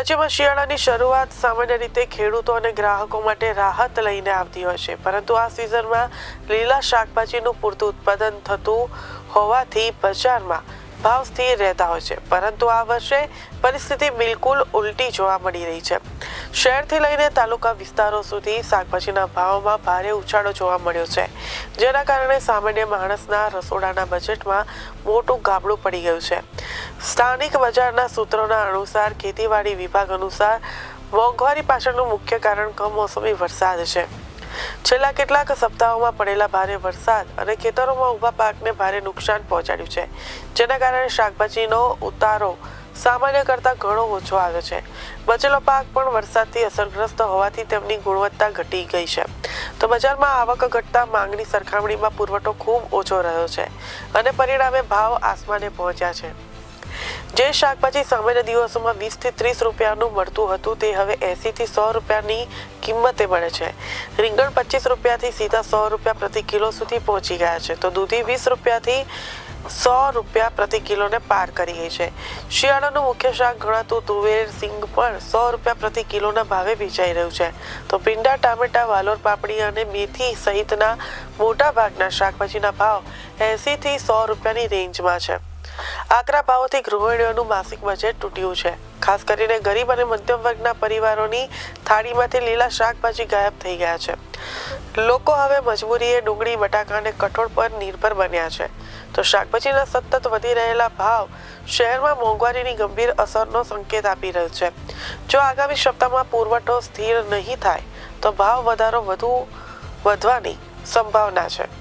રાજ્યમાં શિયાળાની શરૂઆત સામાન્ય રીતે ખેડૂતો અને ગ્રાહકો માટે રાહત લઈને આવતી હોય છે, પરંતુ આ સિઝનમાં લીલા શાકભાજીનું પૂરતું ઉત્પાદન થતું હોવાથી બજારમાં ભાવ સ્થિર રહેતા હોય છે. પરંતુ આ વર્ષે પરિસ્થિતિ બિલકુલ ઉલટી જોવા મળી રહી છે. શહેરથી લઈને તાલુકા વિસ્તારો સુધી શાકભાજીના ભાવમાં ભારે ઉછાળો જોવા મળ્યો છે, જેના કારણે સામાન્ય માણસના રસોડાના બજેટમાં મોટું ગાબડું પડી ગયું છે. સ્થાનિક બજારના સૂત્રોના અનુસાર ખેતીવાડી વિભાગ અનુસાર મોંઘવારી પાછળનું મુખ્ય કારણ કમોસમી વરસાદ છે. છેલ્લા કેટલાક સપ્તાહોમાં પડેલા ભારે વરસાદ અને ખેતરોમાં ઊભા પાકને ભારે નુકસાન પહોંચાડ્યું છે, જેના કારણે શાકભાજીનો ઉતારો સામાન્ય કરતાં ઘણો ઓછો આવ્યો છે. બચેલો પાક પણ વરસાદથી અસરગ્રસ્ત હોવાથી તેમની ગુણવત્તા ઘટી ગઈ છે. તો બજારમાં આવક ઘટતા માંગની સરખામણીમાં પુરવઠો ખૂબ ઓછો રહ્યો છે અને પરિણામે ભાવ આસમાને પહોંચ્યા છે. જે શાકભાજી સામાન્ય દિવસોમાં 20 થી 30 રૂપિયાનું મળતું હતું તે હવે 80 થી 100 રૂપિયાની કિંમતે મળે છે. રીંગણ 25 રૂપિયાથી સીધા 100 રૂપિયા પ્રતિ કિલો સુધી પહોંચી ગયા છે, તો દૂધી 20 રૂપિયાથી 100 રૂપિયા પ્રતિ કિલોને પાર કરી ગઈ છે. શિયાળાનું મુખ્ય શાક ગણાતું તુવેર સિંગ પણ 100 રૂપિયા પ્રતિ કિલોના ભાવે વેચાઈ રહ્યું છે. તો ભીંડા, ટામેટા, વાલોર પાપડી અને મેથી સહિતના મોટા ભાગના શાકભાજીના ભાવ 80 થી 100 રૂપિયાની રેન્જમાં છે. આકરા ભાવોથી ગૃહિણીઓનું માસિક બજેટ તૂટ્યું છે. ખાસ કરીને ગરીબ અને મધ્યમ વર્ગના પરિવારોની થાળીમાંથી લીલા શાકભાજી ગાયબ થઈ ગયા છે. લોકો હવે મજબૂરીએ ડુંગળી, બટાકા અને કઠોળ પર નિર્ભર બન્યા છે. તો શાકભાજીના સતત વધી રહેલા ભાવ શહેરમાં મોંઘવારીની ગંભીર અસરનો સંકેત આપી રહ્યો છે. જો આગામી સપ્તાહમાં પુરવઠો સ્થિર નહીં થાય તો ભાવ વધારો વધવાની સંભાવના છે.